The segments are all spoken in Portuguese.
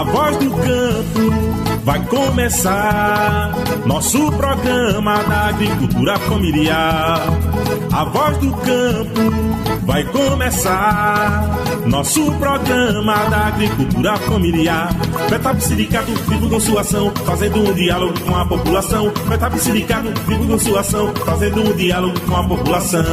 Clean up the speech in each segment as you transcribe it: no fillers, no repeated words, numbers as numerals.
A Voz do Campo vai começar, nosso programa da agricultura familiar. A Voz do Campo vai começar, nosso programa da agricultura familiar. Petap Sindicato vivo com sua ação, fazendo um diálogo com a população. Petap Sindicato vivo com sua ação, fazendo um diálogo com a população.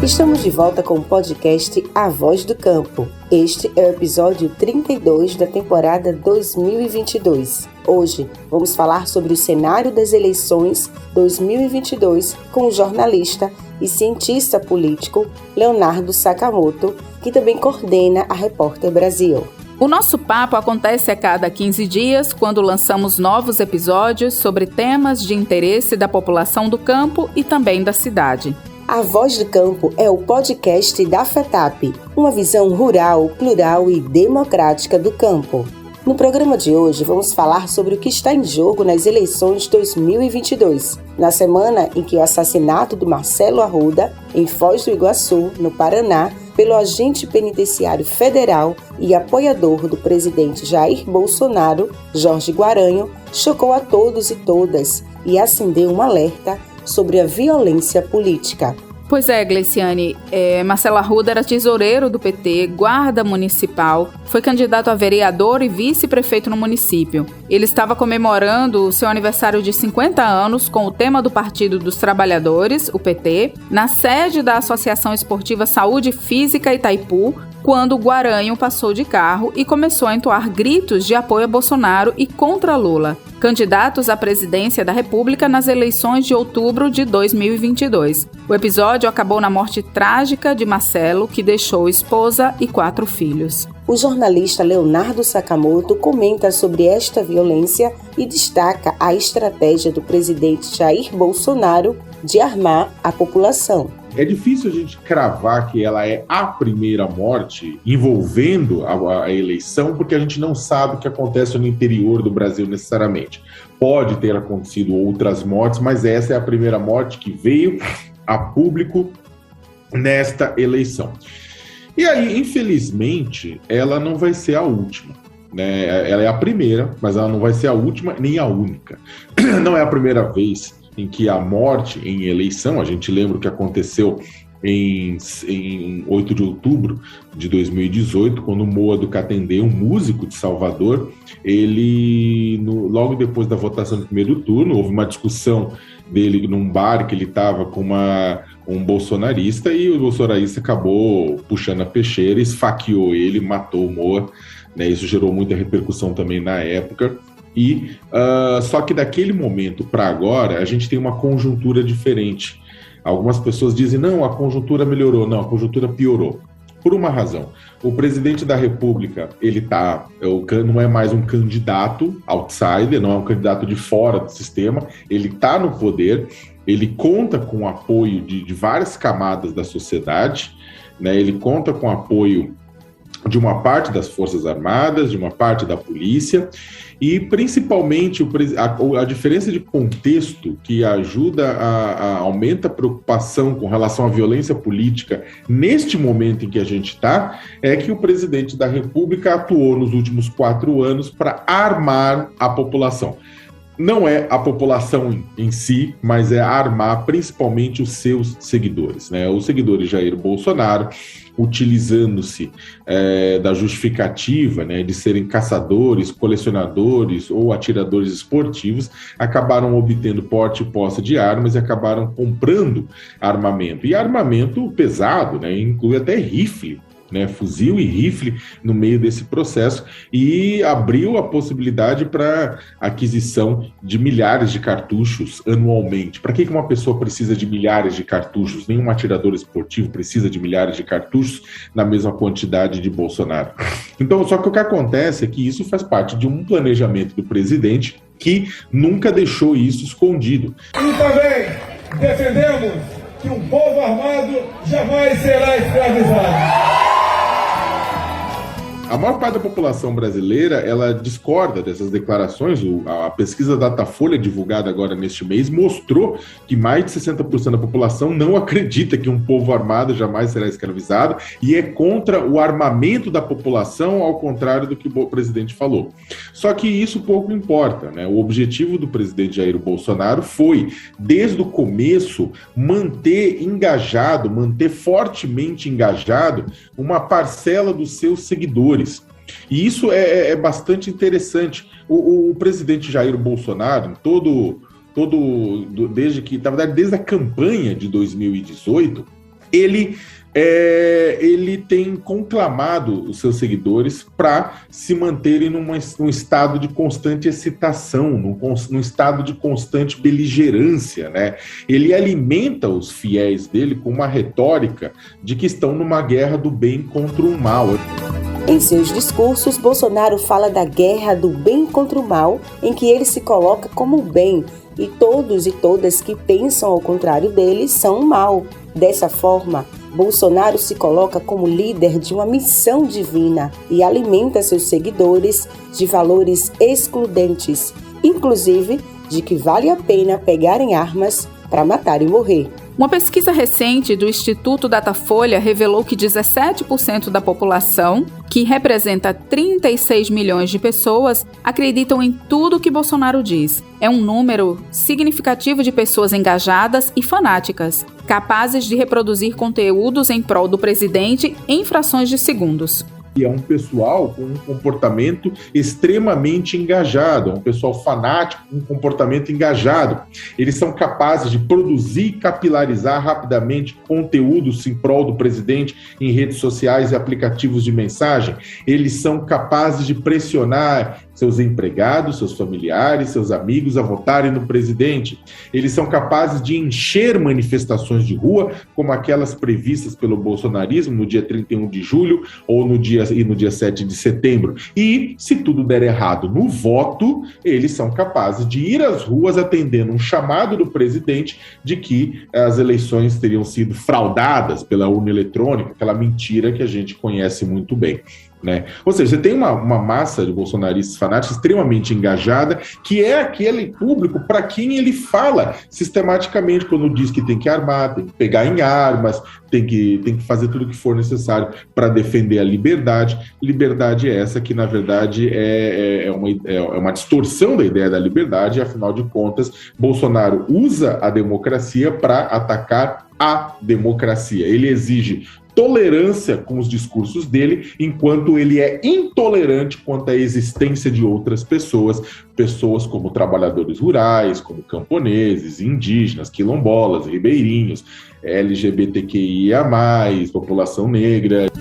Estamos de volta com o podcast A Voz do Campo. Este é o episódio 32 da temporada 2022. Hoje vamos falar sobre o cenário das eleições 2022 com o jornalista e cientista político Leonardo Sakamoto, que também coordena a Repórter Brasil. O nosso papo acontece a cada 15 dias, quando lançamos novos episódios sobre temas de interesse da população do campo e também da cidade. A Voz do Campo é o podcast da FETAP, uma visão rural, plural e democrática do campo. No programa de hoje, vamos falar sobre o que está em jogo nas eleições 2022, na semana em que o assassinato do Marcelo Arruda, em Foz do Iguaçu, no Paraná, pelo agente penitenciário federal e apoiador do presidente Jair Bolsonaro, Jorge Guaranho, chocou a todos e todas e acendeu um alerta sobre a violência política. Pois é, Gleiciane, Marcelo Arruda era tesoureiro do PT, guarda municipal, foi candidato a vereador e vice-prefeito no município. Ele estava comemorando o seu aniversário de 50 anos com o tema do Partido dos Trabalhadores, o PT, na sede da Associação Esportiva Saúde Física Itaipu, quando Guaranho passou de carro e começou a entoar gritos de apoio a Bolsonaro e contra Lula, candidatos à presidência da República nas eleições de outubro de 2022. O episódio acabou na morte trágica de Marcelo, que deixou esposa e 4 filhos. O jornalista Leonardo Sakamoto comenta sobre esta violência e destaca a estratégia do presidente Jair Bolsonaro de armar a população. É difícil a gente cravar que ela é a primeira morte envolvendo a eleição, porque a gente não sabe o que acontece no interior do Brasil necessariamente. Pode ter acontecido outras mortes, mas essa é a primeira morte que veio a público nesta eleição. E aí, infelizmente, ela não vai ser a última, né? Ela é a primeira, mas ela não vai ser a última nem a única. Não é a primeira vez em que a morte em eleição, a gente lembra o que aconteceu em 8 de outubro de 2018, quando o Moa do Catendê, um músico de Salvador, logo depois da votação do primeiro turno, houve uma discussão dele num bar que ele estava com um bolsonarista, e o bolsonarista acabou puxando a peixeira, esfaqueou ele, matou o Moa, né? Isso gerou muita repercussão também na época. E só que daquele momento para agora, a gente tem uma conjuntura diferente. Algumas pessoas dizem, não, a conjuntura melhorou. Não, a conjuntura piorou. Por uma razão. O presidente da República, ele não é mais um candidato outsider, não é um candidato de fora do sistema, ele está no poder, ele conta com o apoio de várias camadas da sociedade, né? Ele conta com o apoio de uma parte das Forças Armadas, de uma parte da polícia, e principalmente a diferença de contexto que aumenta a preocupação com relação à violência política neste momento em que a gente está, é que o presidente da República atuou nos últimos 4 anos para armar a população. Não é a população em si, mas é armar principalmente os seus seguidores, né? Os seguidores de Jair Bolsonaro, utilizando-se da justificativa, né, de serem caçadores, colecionadores ou atiradores esportivos, acabaram obtendo porte e posse de armas e acabaram comprando armamento. E armamento pesado, né, inclui até rifle, né, fuzil e rifle no meio desse processo, e abriu a possibilidade para aquisição de milhares de cartuchos anualmente. Para que uma pessoa precisa de milhares de cartuchos? Nenhum atirador esportivo precisa de milhares de cartuchos na mesma quantidade de Bolsonaro. Então, só que o que acontece é que isso faz parte de um planejamento do presidente que nunca deixou isso escondido. E também defendemos que um povo armado jamais será escravizado. A maior parte da população brasileira, ela discorda dessas declarações. A pesquisa Datafolha, divulgada agora neste mês, mostrou que mais de 60% da população não acredita que um povo armado jamais será escravizado e é contra o armamento da população, ao contrário do que o presidente falou. Só que isso pouco importa, né? O objetivo do presidente Jair Bolsonaro foi, desde o começo, manter fortemente engajado uma parcela dos seus seguidores. E isso é bastante interessante. O presidente Jair Bolsonaro, desde a campanha de 2018, ele tem conclamado os seus seguidores para se manterem num estado de constante excitação, num estado de constante beligerância, né? Ele alimenta os fiéis dele com uma retórica de que estão numa guerra do bem contra o mal. Em seus discursos, Bolsonaro fala da guerra do bem contra o mal, em que ele se coloca como o bem, e todos e todas que pensam ao contrário dele são o mal. Dessa forma, Bolsonaro se coloca como líder de uma missão divina e alimenta seus seguidores de valores excludentes, inclusive de que vale a pena pegarem armas para matar e morrer. Uma pesquisa recente do Instituto Datafolha revelou que 17% da população, que representa 36 milhões de pessoas, acreditam em tudo que Bolsonaro diz. É um número significativo de pessoas engajadas e fanáticas, capazes de reproduzir conteúdos em prol do presidente em frações de segundos. E é um pessoal com um comportamento extremamente engajado, é um pessoal fanático com um comportamento engajado. Eles são capazes de produzir e capilarizar rapidamente conteúdos em prol do presidente em redes sociais e aplicativos de mensagem. Eles são capazes de pressionar seus empregados, seus familiares, seus amigos a votarem no presidente. Eles são capazes de encher manifestações de rua, como aquelas previstas pelo bolsonarismo no dia 31 de julho ou no dia 7 de setembro. E, se tudo der errado no voto, eles são capazes de ir às ruas atendendo um chamado do presidente de que as eleições teriam sido fraudadas pela urna eletrônica, aquela mentira que a gente conhece muito bem. Né? Ou seja, você tem uma massa de bolsonaristas fanáticos extremamente engajada, que é aquele público para quem ele fala sistematicamente quando diz que tem que armar, tem que pegar em armas, tem que fazer tudo o que for necessário para defender a liberdade. Liberdade é essa que, na verdade, é uma distorção da ideia da liberdade, e, afinal de contas, Bolsonaro usa a democracia para atacar a democracia. Ele exige tolerância com os discursos dele, enquanto ele é intolerante quanto à existência de outras pessoas como trabalhadores rurais, como camponeses, indígenas, quilombolas, ribeirinhos, LGBTQIA+, população negra.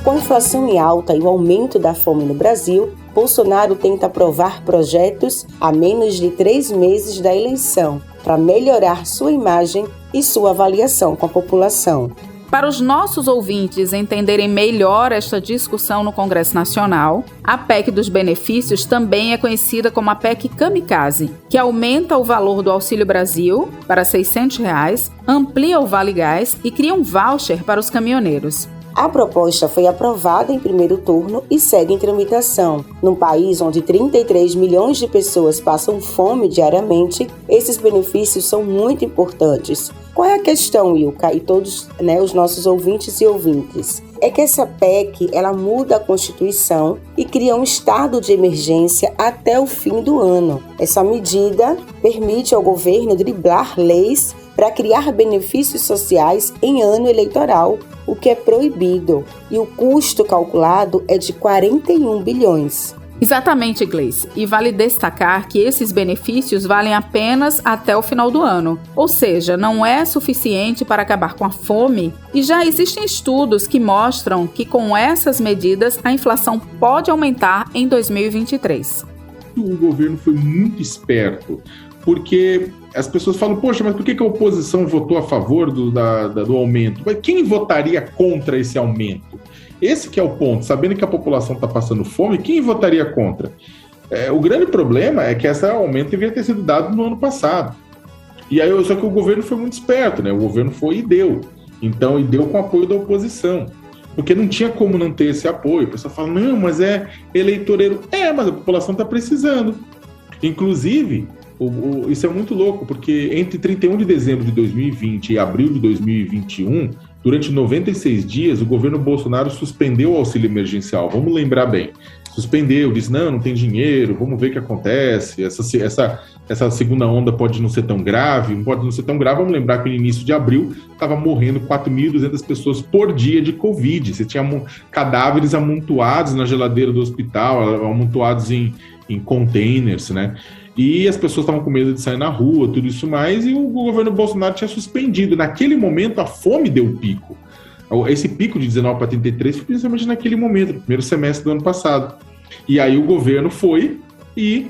Com a inflação em alta e o aumento da fome no Brasil, Bolsonaro tenta aprovar projetos a menos de 3 meses da eleição para melhorar sua imagem e sua avaliação com a população. Para os nossos ouvintes entenderem melhor esta discussão no Congresso Nacional, a PEC dos benefícios também é conhecida como a PEC Kamikaze, que aumenta o valor do Auxílio Brasil para R$ 600, amplia o Vale Gás e cria um voucher para os caminhoneiros. A proposta foi aprovada em primeiro turno e segue em tramitação. Num país onde 33 milhões de pessoas passam fome diariamente, esses benefícios são muito importantes. Qual é a questão, Ilka, e todos os nossos ouvintes e ouvintes? É que essa PEC ela muda a Constituição e cria um estado de emergência até o fim do ano. Essa medida permite ao governo driblar leis para criar benefícios sociais em ano eleitoral, o que é proibido, e o custo calculado é de 41 bilhões. Exatamente, Gleice. E vale destacar que esses benefícios valem apenas até o final do ano. Ou seja, não é suficiente para acabar com a fome, e já existem estudos que mostram que com essas medidas a inflação pode aumentar em 2023. O governo foi muito esperto, porque as pessoas falam, poxa, mas por que a oposição votou a favor do aumento? Mas quem votaria contra esse aumento? Esse que é o ponto, sabendo que a população está passando fome, quem votaria contra? O grande problema é que esse aumento deveria ter sido dado no ano passado. E aí, só que o governo foi muito esperto, né? O governo foi e deu. Então, e deu com apoio da oposição. Porque não tinha como não ter esse apoio. O pessoal fala, não, mas é eleitoreiro. Mas a população está precisando. Inclusive, isso é muito louco, porque entre 31 de dezembro de 2020 e abril de 2021, durante 96 dias, o governo Bolsonaro suspendeu o auxílio emergencial. Vamos lembrar bem. Suspendeu, disse, não tem dinheiro, vamos ver o que acontece. Essa segunda onda pode não ser tão grave, não pode não ser tão grave. Vamos lembrar que no início de abril estava morrendo 4.200 pessoas por dia de Covid. Você tinha cadáveres amontoados na geladeira do hospital, amontoados em containers, né? E as pessoas estavam com medo de sair na rua, tudo isso mais, e o governo Bolsonaro tinha suspendido. Naquele momento, a fome deu pico. Esse pico de 19 para 33 foi principalmente naquele momento, no primeiro semestre do ano passado. E aí o governo foi e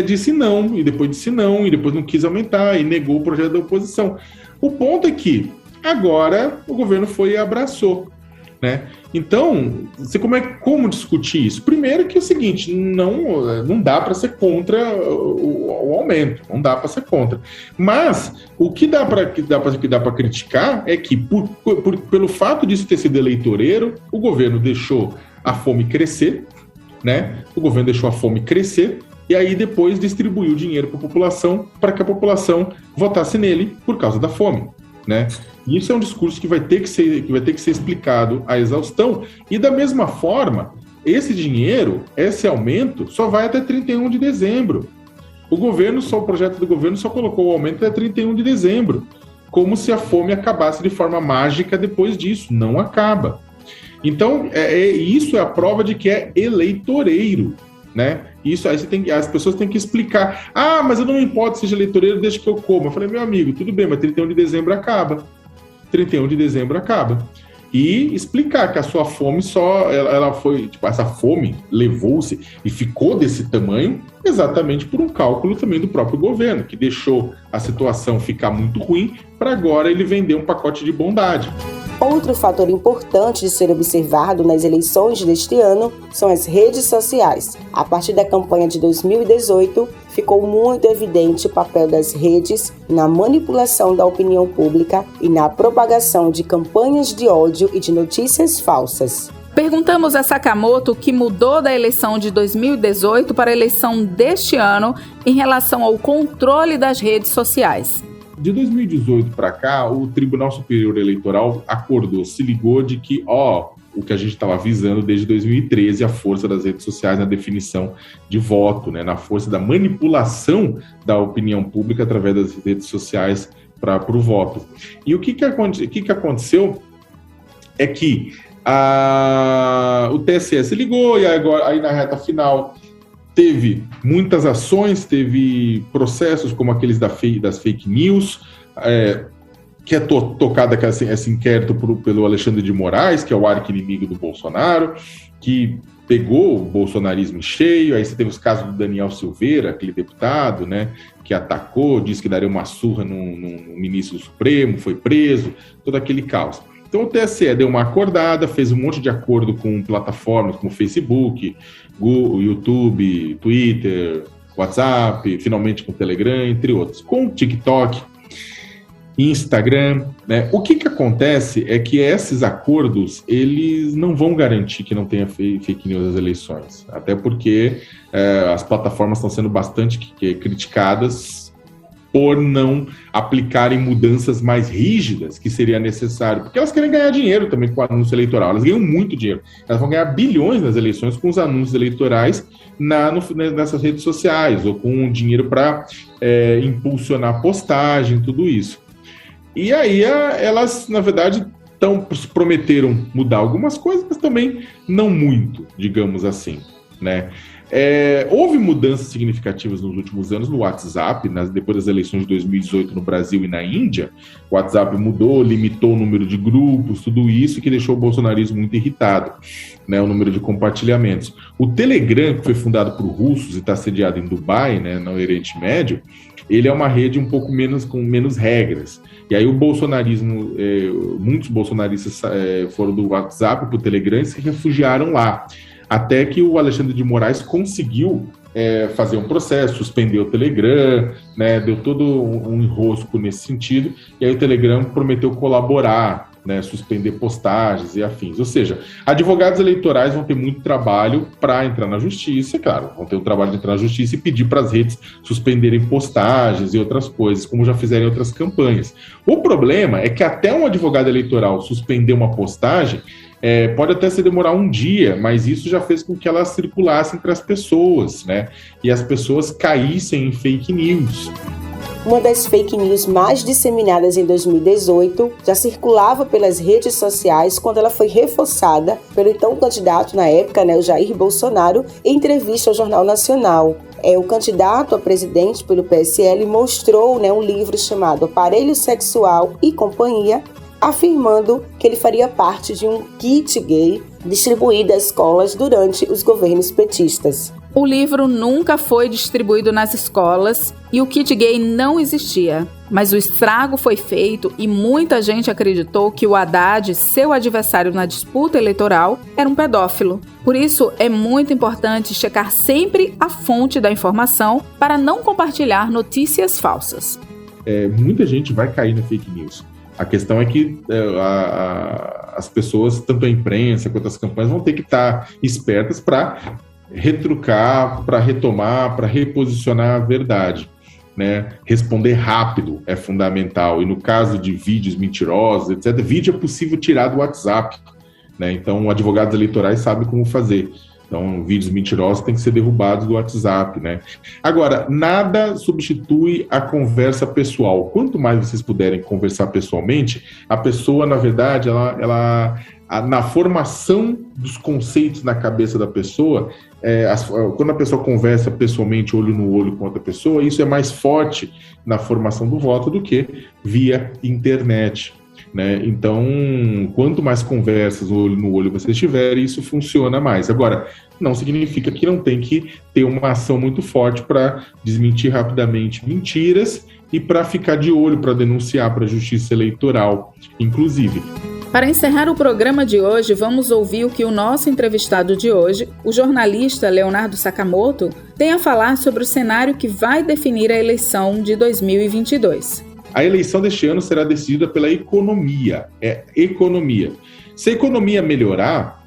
disse não, e depois disse não, e depois não quis aumentar, e negou o projeto da oposição. O ponto é que agora o governo foi e abraçou, né? Então, como discutir isso? Primeiro que é o seguinte, não dá para ser contra o aumento, não dá para ser contra. Mas o que dá para criticar é que, pelo fato disso ter sido eleitoreiro, o governo deixou a fome crescer, né? O governo deixou a fome crescer e aí depois distribuiu dinheiro para a população para que a população votasse nele por causa da fome, né? Isso é um discurso que vai ter que ser explicado à exaustão. E da mesma forma, esse dinheiro, esse aumento, só vai até 31 de dezembro. O projeto do governo só colocou o aumento até 31 de dezembro, como se a fome acabasse de forma mágica depois disso. Não acaba. Então, isso é a prova de que é eleitoreiro, né? Isso aí as pessoas têm que explicar. Mas eu não me importo seja eleitoreiro desde que eu como. Eu falei, meu amigo, tudo bem, mas 31 de dezembro acaba. 31 de dezembro acaba. E explicar que a sua fome ela foi, essa fome levou-se e ficou desse tamanho exatamente por um cálculo também do próprio governo, que deixou a situação ficar muito ruim para agora ele vender um pacote de bondade. Outro fator importante de ser observado nas eleições deste ano são as redes sociais. A partir da campanha de 2018, ficou muito evidente o papel das redes na manipulação da opinião pública e na propagação de campanhas de ódio e de notícias falsas. Perguntamos a Sakamoto o que mudou da eleição de 2018 para a eleição deste ano em relação ao controle das redes sociais. De 2018 para cá, o Tribunal Superior Eleitoral acordou, se ligou de que, o que a gente estava avisando desde 2013, a força das redes sociais na definição de voto, né, na força da manipulação da opinião pública através das redes sociais para o voto. E o que aconteceu é que o TSE se ligou e aí na reta final teve muitas ações, teve processos como aqueles das fake news, que é tocada esse inquérito pelo Alexandre de Moraes, que é o arqui-inimigo do Bolsonaro, que pegou o bolsonarismo em cheio. Aí você teve os casos do Daniel Silveira, aquele deputado, né, que atacou, disse que daria uma surra no ministro do Supremo, foi preso, todo aquele caos. Então o TSE deu uma acordada, fez um monte de acordo com plataformas como Facebook, Google, YouTube, Twitter, WhatsApp, finalmente com o Telegram, entre outros, com o TikTok, Instagram, né? O que acontece é que esses acordos, eles não vão garantir que não tenha fake news nas eleições, até porque as plataformas estão sendo bastante criticadas por não aplicarem mudanças mais rígidas que seria necessário, porque elas querem ganhar dinheiro também com o anúncio eleitoral, elas ganham muito dinheiro, elas vão ganhar bilhões nas eleições com os anúncios eleitorais nessas redes sociais, ou com dinheiro para impulsionar postagem, tudo isso. E aí elas, na verdade, prometeram mudar algumas coisas, mas também não muito, digamos assim, né? Houve mudanças significativas nos últimos anos no WhatsApp, depois das eleições de 2018 no Brasil e na Índia. O WhatsApp mudou, limitou o número de grupos, tudo isso que deixou o bolsonarismo muito irritado, né, o número de compartilhamentos. O Telegram, que foi fundado por russos e está sediado em Dubai, né, no Oriente Médio, ele é uma rede um pouco com menos regras. E aí o bolsonarismo, muitos bolsonaristas foram do WhatsApp para o Telegram e se refugiaram lá. Até que o Alexandre de Moraes conseguiu fazer um processo, suspender o Telegram, né, deu todo um enrosco nesse sentido, e aí o Telegram prometeu colaborar né, suspender postagens e afins. Ou seja, advogados eleitorais vão ter muito trabalho para entrar na justiça, claro, vão ter o trabalho de entrar na justiça e pedir para as redes suspenderem postagens e outras coisas, como já fizeram em outras campanhas. O problema é que até um advogado eleitoral suspender uma postagem, pode até se demorar um dia, mas isso já fez com que ela circulasse entre as pessoas, né? E as pessoas caíssem em fake news. Uma das fake news mais disseminadas em 2018 já circulava pelas redes sociais quando ela foi reforçada pelo então candidato na época, o Jair Bolsonaro, em entrevista ao Jornal Nacional. O candidato a presidente pelo PSL mostrou um livro chamado Aparelho Sexual e Companhia, afirmando que ele faria parte de um kit gay distribuído às escolas durante os governos petistas. O livro nunca foi distribuído nas escolas e o kit gay não existia, mas o estrago foi feito e muita gente acreditou que o Haddad, seu adversário na disputa eleitoral, era um pedófilo. Por isso, é muito importante checar sempre a fonte da informação para não compartilhar notícias falsas. Muita gente vai cair na fake news. A questão é que as pessoas, tanto a imprensa quanto as campanhas, vão ter que estar espertas para retrucar, para retomar, para reposicionar a verdade, né? Responder rápido é fundamental. E no caso de vídeos mentirosos, etc., vídeo é possível tirar do WhatsApp, né? Então, advogados eleitorais sabem como fazer. Então, vídeos mentirosos têm que ser derrubados do WhatsApp, né? Agora, nada substitui a conversa pessoal. Quanto mais vocês puderem conversar pessoalmente, a pessoa, na verdade, na formação dos conceitos na cabeça da pessoa, quando a pessoa conversa pessoalmente, olho no olho com outra pessoa, isso é mais forte na formação do voto do que via internet, né? Então, quanto mais conversas olho no olho vocês tiverem, isso funciona mais. Agora, não significa que não tem que ter uma ação muito forte para desmentir rapidamente mentiras e para ficar de olho, para denunciar para a Justiça Eleitoral, inclusive. Para encerrar o programa de hoje, vamos ouvir o que o nosso entrevistado de hoje, o jornalista Leonardo Sakamoto, tem a falar sobre o cenário que vai definir a eleição de 2022. A eleição deste ano será decidida pela economia. Economia. Se a economia melhorar,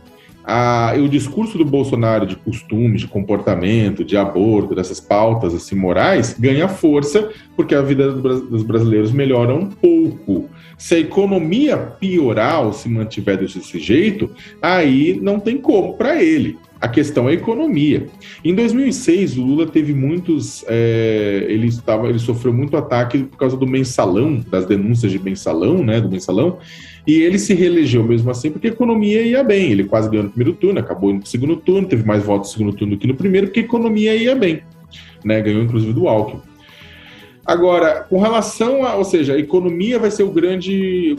o discurso do Bolsonaro de costumes, de comportamento, de aborto, dessas pautas assim, morais, ganha força porque a vida dos brasileiros melhora um pouco. Se a economia piorar ou se mantiver desse jeito, aí não tem como para ele. A questão é a economia. Em 2006, o Lula teve muitos... ele sofreu muito ataque por causa do mensalão, das denúncias de mensalão, né, do mensalão, e ele se reelegeu mesmo assim porque a economia ia bem. Ele quase ganhou no primeiro turno, acabou indo no segundo turno, teve mais votos no segundo turno do que no primeiro, porque a economia ia bem, né, ganhou inclusive do Alckmin. Agora, com relação ou seja, a economia vai ser o grande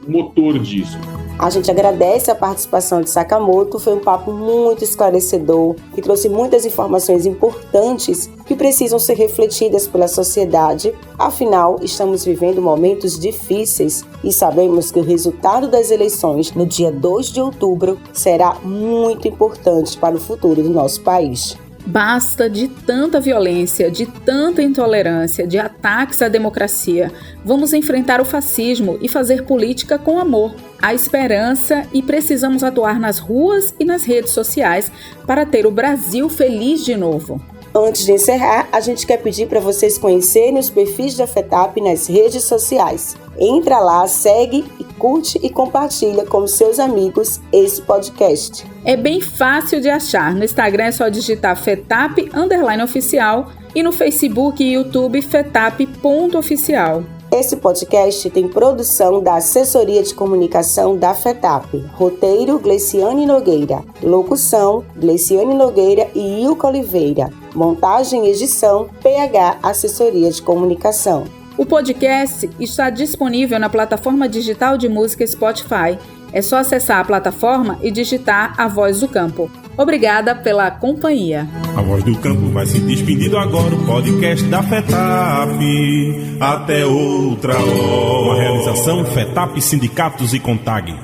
motor disso. A gente agradece a participação de Sakamoto, foi um papo muito esclarecedor, que trouxe muitas informações importantes que precisam ser refletidas pela sociedade. Afinal, estamos vivendo momentos difíceis e sabemos que o resultado das eleições no dia 2 de outubro será muito importante para o futuro do nosso país. Basta de tanta violência, de tanta intolerância, de ataques à democracia. Vamos enfrentar o fascismo e fazer política com amor. Há esperança e precisamos atuar nas ruas e nas redes sociais para ter o Brasil feliz de novo. Antes de encerrar, a gente quer pedir para vocês conhecerem os perfis da FETAP nas redes sociais. Entra lá, segue, curte e compartilha com seus amigos esse podcast. É bem fácil de achar. No Instagram é só digitar FETAP_oficial e no Facebook e YouTube FETAP.oficial. Esse podcast tem produção da Assessoria de Comunicação da FETAP. Roteiro, Gleiciane Nogueira. Locução, Gleiciane Nogueira e Ilka Oliveira. Montagem e edição, PH Assessoria de Comunicação. O podcast está disponível na plataforma digital de música Spotify. É só acessar a plataforma e digitar A Voz do Campo. Obrigada pela companhia. A Voz do Campo vai se despedindo agora, o podcast da FETAP. Até outra hora. Uma realização FETAP, Sindicatos e CONTAG.